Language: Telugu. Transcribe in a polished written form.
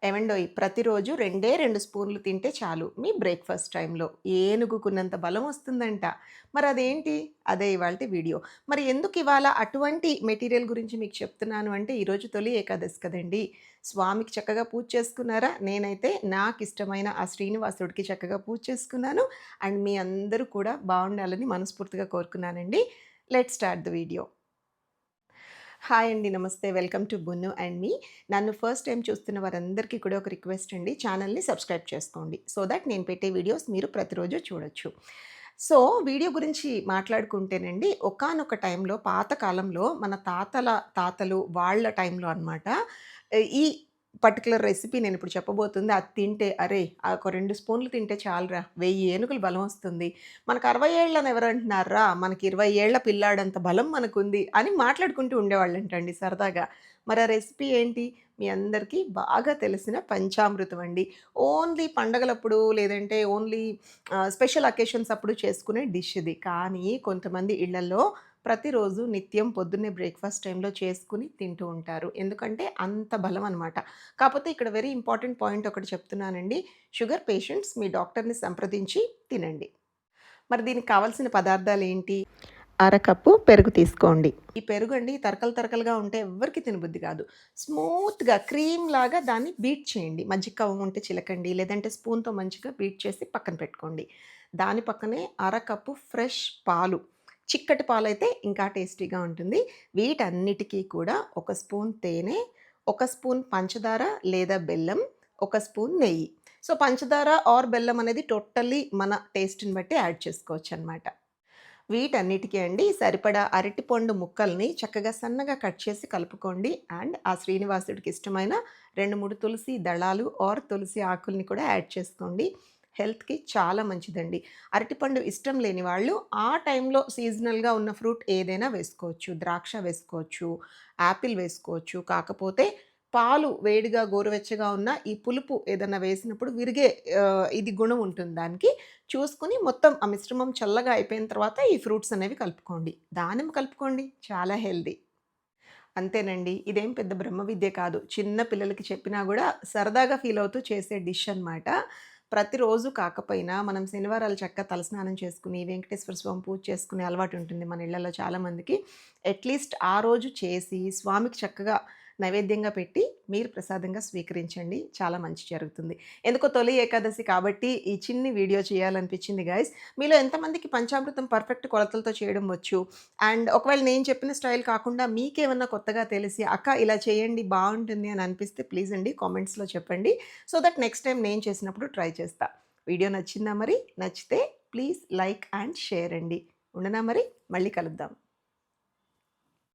ఏవండోయ్ ప్రతిరోజు 2 స్పూన్లు తింటే చాలు మీ బ్రేక్‌ఫాస్ట్ టైంలో. ఏనుగుకున్నంత బలం వస్తుందంట. మరదేంటి? అదే ఇవాల్టి వీడియో. మరి ఎందుకివాళ అటువంటి మెటీరియల్ గురించి మీకు చెప్తున్నాను అంటే, ఈరోజు తొలి ఏకాదశి కదండీ! స్వామికి చక్కగా పూజ చేసుకున్నారా? నేనైతే నాకిష్టమైన ఆ శ్రీనివాసుడికి చక్కగా పూజ చేసుకున్నాను. అండ్ మీ అందరూ కూడా బావుండాలని మనస్ఫూర్తిగా కోరుకున్నానండి. Let's start the video. Hi అండి. నమస్తే. Welcome to Bunnu and me. నన్ను ఫస్ట్ టైమ్ చూస్తున్న వారందరికీ కూడా ఒక రిక్వెస్ట్ అండి. ఛానల్‌ని సబ్స్క్రైబ్ చేసుకోండి. సో దట్ నేను పెట్టే వీడియోస్ మీరు ప్రతిరోజు చూడొచ్చు. సో, వీడియో గురించి మాట్లాడుకుంటేనండి, ఒకానొక టైంలో పాత కాలంలో మన తాతలు వాళ్ళ టైంలో అనమాట. ఈ పర్టిక్యులర్ రెసిపీ నేనిప్పుడు చెప్పబోతుంది. అది తింటే అరే! ఒక 2 స్పూన్లు తింటే చాలురా 1000 ఏనుగుల బలమొస్తుంది. మనకు 60 ఏళ్ళని ఎవరంటున్నార్రా? మనకి 20 ఏళ్ల పిల్లాడంత బలం మనకుంది అని మాట్లాడుకుంటూ ఉండేవాళ్ళంటండి సరదాగా. మరి ఆ రెసిపీ ఏంటి? మీ అందరికీ బాగా తెలిసిన పంచామృతం అండి. ఓన్లీ పండగలప్పుడు లేదంటే ఓన్లీ స్పెషల్ అకేషన్స్ అప్పుడు చేసుకునే డిష్ ఇది. కానీ కొంతమంది ఇళ్లల్లో ప్రతిరోజు నిత్యం పొద్దున్నే బ్రేక్‌ఫాస్ట్ టైమ్‌లో చేసుకొని తింటూ ఉంటారు. ఎందుకంటే అంత బలం అనమాట. కాపోతే ఇక్కడ వెరీ ఇంపార్టెంట్ పాయింట్ ఒకటి చెప్తున్నానండి. షుగర్ పేషెంట్స్ మీ డాక్టర్‌ని సంప్రదించి తినండి. మరి దీనికి కావాల్సిన పదార్థాలేంటి? అరకప్పు పెరుగు తీసుకోండి. ఈ పెరుగండి తరకలుగా ఉంటే ఎవ్వరికీ తినబుద్ధి కాదు. స్మూత్‌గా క్రీమ్‌లాగా దాన్ని బీట్ చేయండి. మజ్జిగ కవ్వం ఉంటే చిలకండి. లేదంటే స్పూన్‌తో మంచిగా బీట్ చేసి పక్కన పెట్టుకోండి. దాని పక్కనే అరకప్పు ఫ్రెష్ పాలు. చిక్కటి పాలైతే ఇంకా టేస్టీగా ఉంటుంది. వీటన్నిటికీ కూడా ఒక స్పూన్ తేనె, ఒక స్పూన్ పంచదార లేదా బెల్లం, ఒక స్పూన్ నెయ్యి. సో, పంచదార ఆర్ బెల్లం అనేది టోటల్లీ మన టేస్ట్‌ని బట్టి యాడ్ చేసుకోవచ్చనమాట. వీటన్నిటికి అండి సరిపడా అరటిపండు ముక్కల్ని చక్కగా సన్నగా కట్ చేసి కలుపుకోండి. అండ్ ఆ శ్రీనివాసుడికి ఇష్టమైన 2, 3 తులసి దళాలు ఆర్ తులసి ఆకుల్ని కూడా యాడ్ చేసుకోండి. హెల్త్‌కి చాలా మంచిదండి. అరటిపండు ఇష్టం లేని వాళ్ళు ఆ టైంలో సీజనల్‌గా ఉన్న ఫ్రూట్ ఏదైనా వేసుకోవచ్చు. ద్రాక్ష వేసుకోవచ్చు, యాపిల్ వేసుకోవచ్చు. కాకపోతే పాలు వేడిగా గోరువెచ్చగా ఉన్న ఈ పులుపు ఏదన్నా వేసినప్పుడు విరిగే ఇది గుణం ఉంటుంది దానికి. చూసుకొని మొత్తం ఆ మిశ్రమం చల్లగా అయిపోయిన తర్వాత ఈ ఫ్రూట్స్ అనేవి కలుపుకోండి. దానిమ్మ కలుపుకోండి చాలా హెల్తీ. అంతేనండి. ఇదేం పెద్ద బ్రహ్మ విద్య కాదు. చిన్న పిల్లలకి చెప్పినా గూడా సరదాగా ఫీల్ అవుతూ చేసే డిష్ అనమాట. ప్రతిరోజు కాకపోయినా మనం శనివారాలు చక్కగా తలస్నానం చేసుకొని, వెంకటేశ్వర స్వామి పూజ చేసుకునే అలవాటు ఉంటుంది మన ఇళ్లలో చాలామందికి. అట్‌లీస్ట్ ఆ రోజు చేసి స్వామికి చక్కగా నైవేద్యంగా పెట్టి మీరు ప్రసాదంగా స్వీకరించండి. చాలా మంచి జరుగుతుంది. ఎందుకో తొలి ఏకాదశి కాబట్టి ఈ చిన్ని వీడియో చేయాలనిపించింది గైస్. మీలో ఎంతమందికి పంచామృతం పర్ఫెక్ట్ కొలతలతో చేయడం వచ్చు? అండ్ ఒకవేళ నేను చెప్పిన స్టైల్ కాకుండా మీకేమన్నా కొత్తగా తెలిసి అక్క ఇలా చేయండి బావుంటుంది అని అనిపిస్తే ప్లీజ్ అండి కామెంట్స్‌లో చెప్పండి. సో దట్ నెక్స్ట్ టైమ్ నేను చేసినప్పుడు ట్రై చేస్తా. వీడియో నచ్చిందా మరి? నచ్చితే ప్లీజ్ లైక్ అండ్ షేర్ అండి. ఉండనా మరి? మళ్ళీ కలుద్దాం.